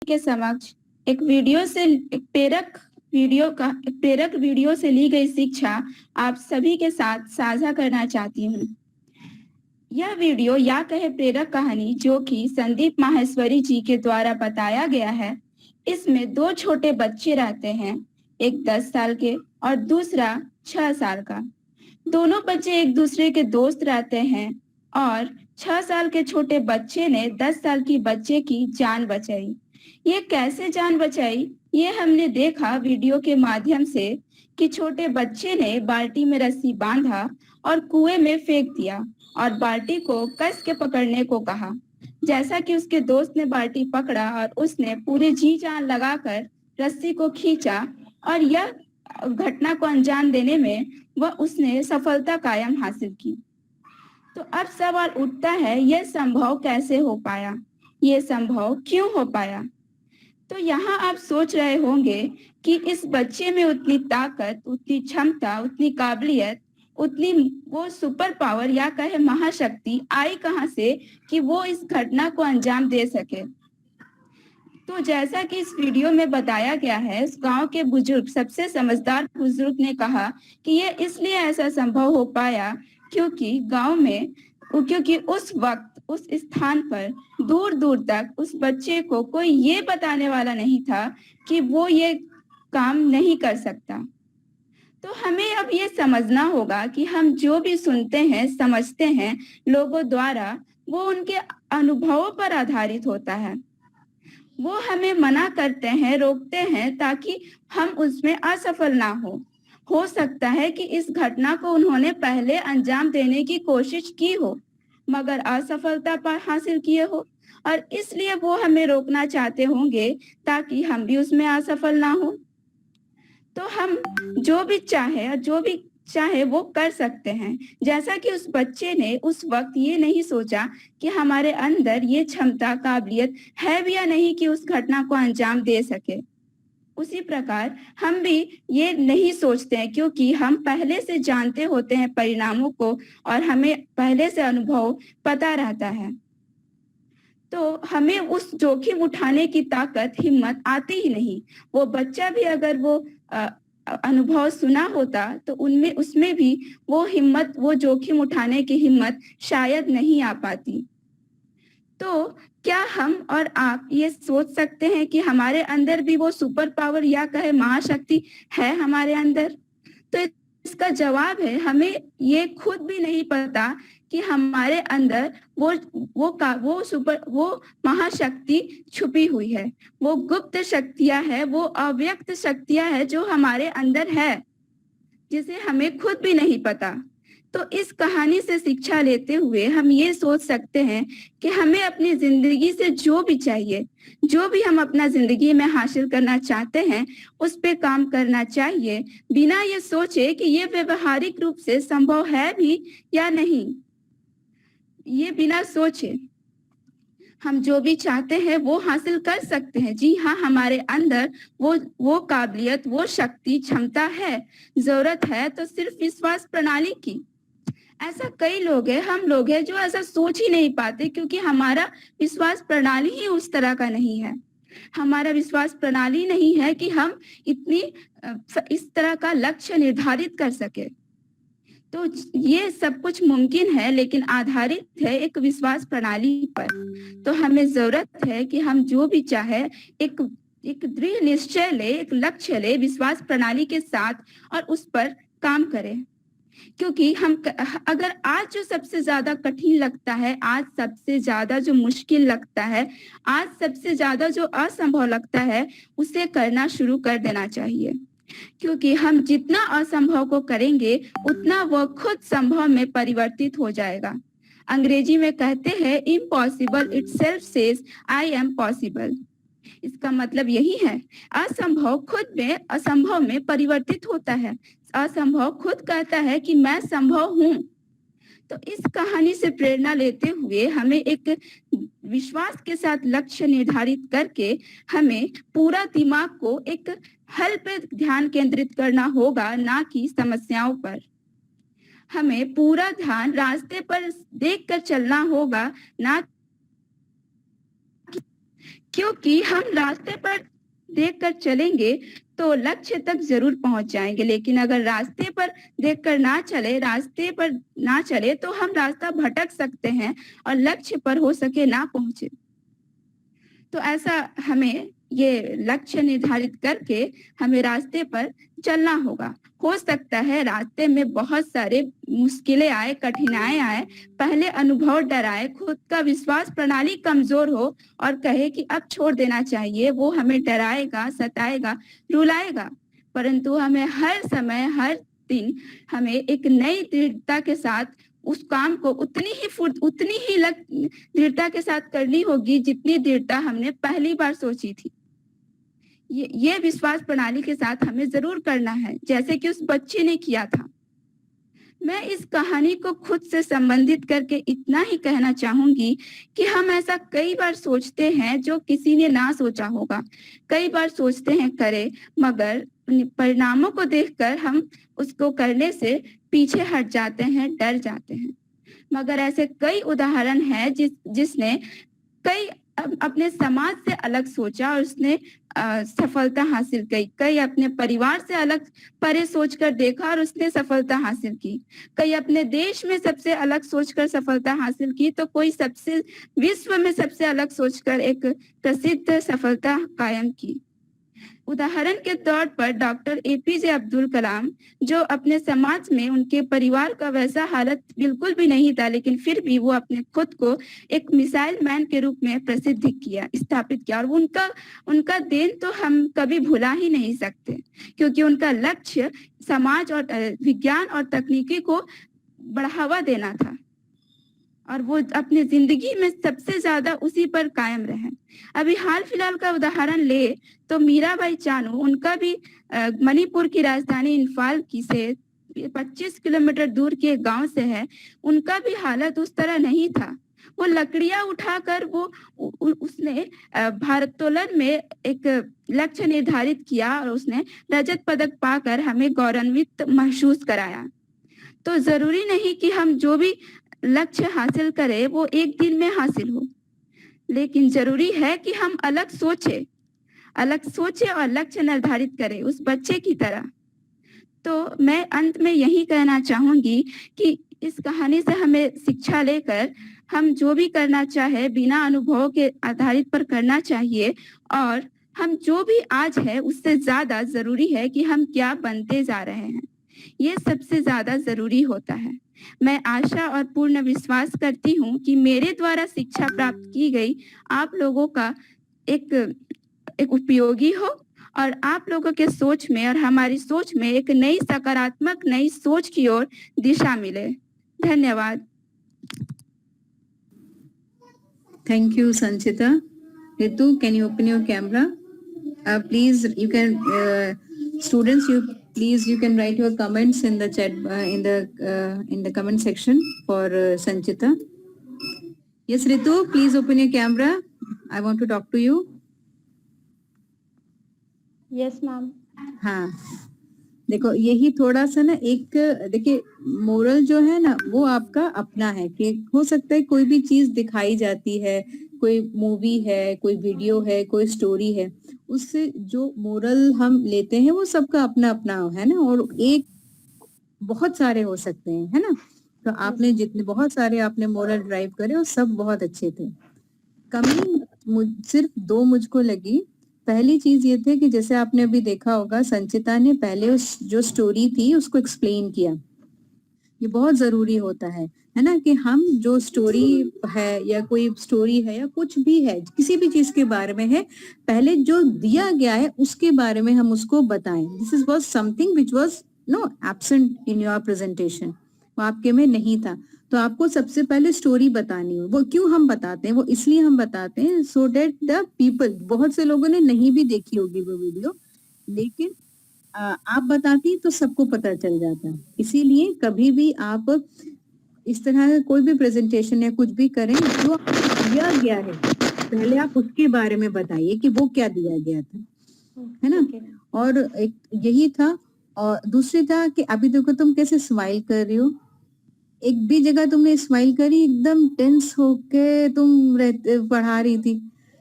के समक्ष एक प्रेरक वीडियो से ली गई शिक्षा आप सभी के साथ साझा करना चाहती हूँ। यह वीडियो या कहे प्रेरक कहानी जो कि संदीप माहेश्वरी जी के द्वारा बताया गया है। इसमें दो छोटे बच्चे रहते हैं, एक 10 साल के और दूसरा 6 साल का। दोनों बच्चे एक दूसरे के दोस्त रहते हैं और 6 साल के छोटे बच्चे ने 10 साल की बच्चे की जान बचाई। ये कैसे जान बचाई, ये हमने देखा वीडियो के माध्यम से कि छोटे बच्चे ने बाल्टी में रस्सी बांधा और कुएं में फेंक दिया और बाल्टी को कस के पकड़ने को कहा। जैसा कि उसके दोस्त ने बाल्टी पकड़ा और उसने पूरी जी जान लगाकर रस्सी को खींचा और यह घटना को अंजाम देने में उसने सफलता कायम हासिल की। तो अब सवाल उठता है, यह संभव कैसे हो पाया, ये संभव क्यों हो पाया? तो यहाँ आप सोच रहे होंगे कि इस बच्चे में उतनी ताकत, उतनी क्षमता, उतनी काबिलियत, उतनी वो सुपर पावर या कहे महाशक्ति आई कहाँ से कि वो इस घटना को अंजाम दे सके। तो जैसा कि इस वीडियो में बताया गया है, उस गांव के बुजुर्ग, सबसे समझदार बुजुर्ग ने कहा कि ये इसलिए ऐसा संभव हो पाया क्योंकि उस वक्त उस स्थान पर दूर दूर तक उस बच्चे को कोई ये बताने वाला नहीं था कि वो ये काम नहीं कर सकता। तो हमें अब ये समझना होगा कि हम जो भी सुनते हैं, समझते हैं लोगों द्वारा, वो उनके अनुभवों पर आधारित होता है। वो हमें मना करते हैं, रोकते हैं ताकि हम उसमें असफल ना हो सकता है कि इस घटना को उन्होंने पहले अंजाम देने की कोशिश की हो मगर असफलता हासिल किए हो और इसलिए वो हमें रोकना चाहते होंगे ताकि हम भी उसमें असफल ना हो। तो हम जो भी चाहे वो कर सकते हैं। जैसा कि उस बच्चे ने उस वक्त ये नहीं सोचा कि हमारे अंदर ये क्षमता, काबिलियत है भी या नहीं कि उस घटना को अंजाम दे सके, उसी प्रकार हम भी ये नहीं सोचते हैं क्योंकि हम पहले से जानते होते हैं परिणामों को और हमें पहले से अनुभव पता रहता है। तो हमें उस जोखिम उठाने की ताकत, हिम्मत आती ही नहीं। वो बच्चा भी अगर वो अनुभव सुना होता तो उसमें भी वो हिम्मत, वो जोखिम उठाने की हिम्मत शायद नहीं आ पाती। तो क्या हम और आप ये सोच सकते हैं कि हमारे अंदर भी वो सुपर पावर या कहे महाशक्ति है हमारे अंदर? तो इसका जवाब है, हमें ये खुद भी नहीं पता कि हमारे अंदर वो महाशक्ति छुपी हुई है। वो गुप्त शक्तियां है, वो अव्यक्त शक्तियां है जो हमारे अंदर है, जिसे हमें खुद भी नहीं पता। तो इस कहानी से शिक्षा लेते हुए हम ये सोच सकते हैं कि हमें अपनी जिंदगी से जो भी चाहिए, जो भी हम अपना जिंदगी में हासिल करना चाहते हैं, उस पे काम करना चाहिए, बिना ये सोचे कि ये व्यवहारिक रूप से संभव है भी या नहीं। ये बिना सोचे हम जो भी चाहते हैं वो हासिल कर सकते हैं। जी हाँ, हमारे अंदर वो काबिलियत, वो शक्ति, क्षमता है। जरूरत है तो सिर्फ विश्वास प्रणाली की। ऐसा कई लोग हैं, हम लोग हैं जो ऐसा सोच ही नहीं पाते क्योंकि हमारा विश्वास प्रणाली ही उस तरह का नहीं है। हमारा विश्वास प्रणाली नहीं है कि हम इस तरह का लक्ष्य निर्धारित कर सके। तो ये सब कुछ मुमकिन है लेकिन आधारित है एक विश्वास प्रणाली पर। तो हमें जरूरत है कि हम जो भी चाहे एक दृढ़ निश्चय ले, एक लक्ष्य ले विश्वास प्रणाली के साथ और उस पर काम करें। क्योंकि अगर आज जो सबसे ज्यादा कठिन लगता है, आज सबसे ज्यादा जो मुश्किल लगता है, आज सबसे ज्यादा जो असंभव लगता है, उसे करना शुरू कर देना चाहिए। क्योंकि हम जितना असंभव को करेंगे उतना वह खुद संभव में परिवर्तित हो जाएगा। अंग्रेजी में कहते हैं, impossible itself says I am possible. इसका मतलब यही है, असंभव खुद में असंभव में परिवर्तित होता है। असंभव खुद कहता है कि मैं संभव हूँ। तो इस कहानी से प्रेरणा लेते हुए हमें एक विश्वास के साथ लक्ष्य निर्धारित करके हमें पूरा दिमाग को एक हल पे ध्यान केंद्रित करना होगा, ना कि समस्याओं पर। हमें पूरा ध्यान रास्ते पर देखकर चलना होगा, ना क्योंकि हम रास्ते पर देखकर चलेंगे तो लक्ष्य तक जरूर पहुंच जाएंगे, लेकिन अगर रास्ते पर देखकर ना चले, रास्ते पर ना चले तो हम रास्ता भटक सकते हैं और लक्ष्य पर हो सके ना पहुंचे। तो ऐसा हमें ये लक्ष्य निर्धारित करके हमें रास्ते पर चलना होगा। हो सकता है रास्ते में बहुत सारे मुश्किलें आए, कठिनाइयां आए, पहले अनुभव डराए, खुद का विश्वास प्रणाली कमजोर हो और कहे कि अब छोड़ देना चाहिए, वो हमें डराएगा, सताएगा, रुलाएगा। परंतु हमें हर समय, हर दिन हमें एक नई दृढ़ता के साथ उस काम को उतनी ही दृढ़ता के साथ करनी होगी जितनी दृढ़ता हमने पहली बार सोची थी। ये विश्वास प्रणाली के साथ हमें जरूर करना है, जैसे कि उस बच्चे ने किया था। मैं इस कहानी को खुद से संबंधित करके इतना ही कहना चाहूंगी कि हम ऐसा कई बार सोचते हैं जो किसी ने ना सोचा होगा। कई बार सोचते हैं करें, मगर परिणामों को देखकर हम उसको करने से पीछे हट जाते हैं, डर जाते हैं। मगर ऐसे कई उदाहरण हैं जिसने कई अपने समाज से अलग सोचा और उसने सफलता हासिल की। कई अपने परिवार से अलग परे सोचकर देखा और उसने सफलता हासिल की। कई अपने देश में सबसे अलग सोचकर सफलता हासिल की, तो कोई सबसे विश्व में सबसे अलग सोचकर एक प्रसिद्ध सफलता कायम की। उदाहरण के तौर पर डॉक्टर एपीजे अब्दुल कलाम, जो अपने समाज में उनके परिवार का वैसा हालत बिल्कुल भी नहीं था, लेकिन फिर भी वो अपने खुद को एक मिसाइल मैन के रूप में प्रसिद्ध किया, स्थापित किया। और उनका देन तो हम कभी भुला ही नहीं सकते, क्योंकि उनका लक्ष्य समाज और विज्ञान और तकनीकी को बढ़ावा देना था और वो अपनी जिंदगी में सबसे ज्यादा उसी पर कायम रहे। अभी हाल फिलहाल का उदाहरण ले तो मीराबाई चानू, उनका भी मणिपुर की राजधानी इम्फाल की से 25 किलोमीटर दूर के गांव से है। उनका भी हालत उस तरह नहीं था। वो लकड़ियां उठाकर उसने भारोत्तोलन में एक लक्ष्य निर्धारित किया और उसने रजत पदक पाकर हमें गौरवान्वित महसूस कराया। तो जरूरी नहीं कि हम जो भी लक्ष्य हासिल करें वो एक दिन में हासिल हो, लेकिन जरूरी है कि हम अलग सोचे और लक्ष्य निर्धारित करें उस बच्चे की तरह। तो मैं अंत में यही कहना चाहूंगी कि इस कहानी से हमें शिक्षा लेकर हम जो भी करना चाहे बिना अनुभव के आधारित पर करना चाहिए, और हम जो भी आज है उससे ज्यादा जरूरी है कि हम क्या बनते जा रहे हैं, ये सबसे ज्यादा जरूरी होता है। मैं आशा और पूर्ण विश्वास करती हूँ कि मेरे द्वारा शिक्षा प्राप्त की गई आप लोगों का एक उपयोगी हो और आप लोगों के सोच में और हमारी सोच में एक नई सकारात्मक नई सोच की ओर दिशा मिले। धन्यवाद। Thank you, Sanchita. Ritu, can you open your camera? Please, you can, students, you can write your comments in the chat, in the comment section for Sanchita. Yes, Ritu, please open your camera. I want to talk to you. Yes, ma'am. हाँ, देखो यही थोड़ा सा ना एक, देखिए moral जो है ना वो आपका अपना है कि हो सकता है कोई भी चीज दिखाई जाती है, कोई मूवी है, कोई वीडियो है, कोई स्टोरी है, उससे जो मोरल हम लेते हैं वो सबका अपना अपना है ना, और एक बहुत सारे हो सकते हैं, है ना। तो आपने जितने बहुत सारे आपने मोरल ड्राइव करे वो सब बहुत अच्छे थे। कमी सिर्फ दो मुझको लगी। पहली चीज ये थे कि जैसे आपने अभी देखा होगा संचिता ने पहले उस जो स्टोरी थी उसको एक्सप्लेन किया। ये बहुत जरूरी होता है ना, कि हम जो स्टोरी है या कोई स्टोरी है या कुछ भी है, किसी भी चीज के बारे में है, पहले जो दिया गया है उसके बारे में हम उसको बताएं। This is was something which was no absent in your presentation, वो आपके में नहीं था। तो आपको सबसे पहले स्टोरी बतानी हो। वो क्यों हम बताते हैं, वो इसलिए हम बताते हैं सो डेट द पीपल, बहुत से लोगों ने नहीं भी देखी होगी वो वीडियो, लेकिन आप बताती तो सबको पता चल जाता। इसीलिए कभी भी आप इस तरह कोई भी प्रेजेंटेशन या कुछ भी करें, जो दिया गया है पहले आप उसके बारे में बताइए कि वो क्या दिया गया था, है ना। और एक यही था। और दूसरी था कि अभी देखो तुम कैसे स्माइल कर रही हो, एक भी जगह तुमने स्माइल करी, एकदम टेंस होके तुम पढ़ा रही थी,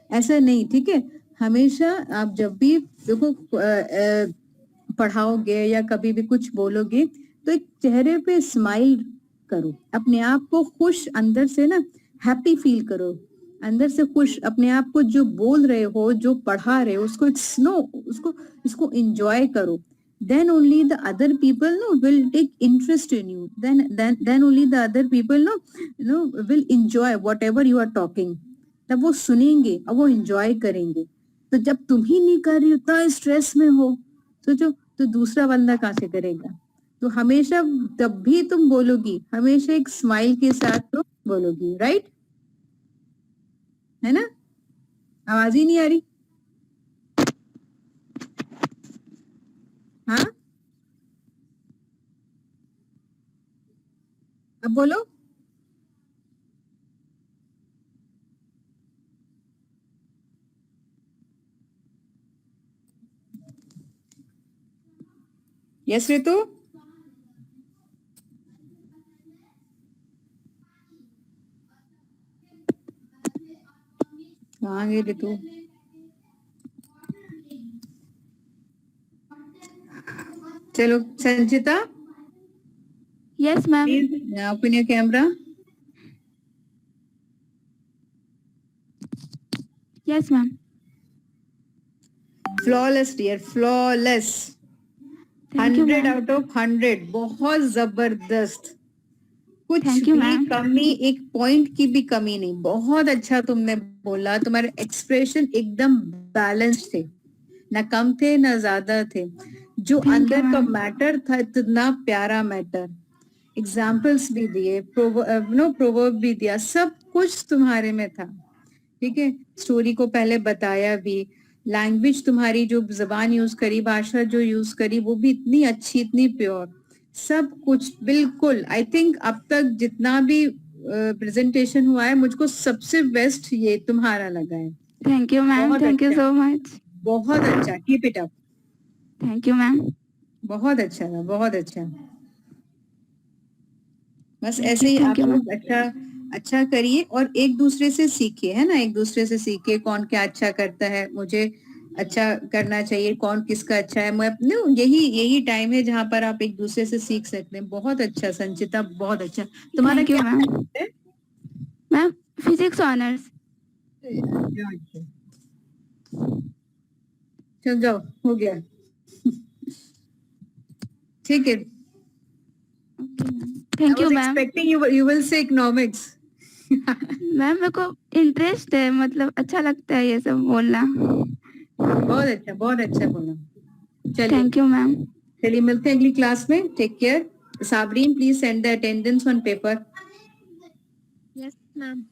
ऐसा नहीं, ठीक है। हमेशा आप जब भी देखो पढ़ाओगे या कभी भी कुछ बोलोगे तो एक चेहरे पे स्माइल करो, अपने आप को खुश अंदर से ना, हैप्पी फील करो, अंदर से खुश, अपने आप को जो बोल रहे हो, जो पढ़ा रहे हो उसको उसको एंजॉय करो। Then only the other people will take interest in you. Then only the other people will enjoy whatever you are talking. तब वो सुनेंगे और वो एंजॉय करेंगे। तो जब तुम ही नहीं कर रही, उतना स्ट्रेस में हो, सोचो तो दूसरा बंदा कहाँ से करेगा। तो हमेशा तब भी तुम बोलोगी, हमेशा एक स्माइल के साथ तो बोलोगी, राइट, है ना? आवाज ही नहीं आ रही? हाँ, अब बोलो। यस ऋतु, कहाँ गई ऋतु? चलो संचिता, Yes, ma'am. please open your camera. Yes, ma'am. Flawless dear, flawless. Thank you, 100 ma'am. out of 100, बहुत जबरदस्त, कुछ Thank you, भी ma'am. कमी, एक पॉइंट की भी कमी नहीं। बहुत अच्छा तुमने बोला, तुम्हारे एक्सप्रेशन एकदम बैलेंस्ड थे, ना कम थे ना ज्यादा थे। जो Thank you, अंदर का ma'am. मैटर था, इतना प्यारा मैटर, एग्जाम्पल्स भी दिए, प्रोवर्ब भी दिया, सब कुछ तुम्हारे में था, ठीक है। स्टोरी को पहले बताया भी, लैंग्वेज तुम्हारी जो जबान यूज करी, भाषा जो यूज करी, वो भी इतनी अच्छी, इतनी प्योर, सब कुछ बिल्कुल। आई थिंक अब तक जितना भी प्रेजेंटेशन हुआ है, मुझको सबसे बेस्ट ये तुम्हारा लगा है। Thank you, ma'am. बहुत Thank you अच्छा, so much. बहुत अच्छा, keep it up, Thank you, ma'am. बहुत अच्छा था, बहुत अच्छा। बस ऐसे ही आप Thank you, ma'am. लोग अच्छा अच्छा करिए और एक दूसरे से सीखिए, है ना, एक दूसरे से सीखिए, कौन क्या अच्छा करता है, मुझे अच्छा करना चाहिए, कौन किसका अच्छा है। मैं अपने यही टाइम है जहाँ पर आप एक दूसरे से सीख सकते हैं। बहुत अच्छा संचिता, बहुत अच्छा। तुम्हारा Thank you, क्या ma'am. है? Ma'am, physics honors. चल जाओ, हो गया, ठीक है। Okay, ma'am. Thank I you, was ma'am. expecting you will say economics. Ma'am मेरे को इंटरेस्ट है, मतलब अच्छा लगता है ये सब बोलना। बहुत अच्छा बोला। चलिए, थैंक यू मैम। चलिए मिलते हैं अगली क्लास में। Take care. Sabreen, please send the attendance on paper. Yes, ma'am.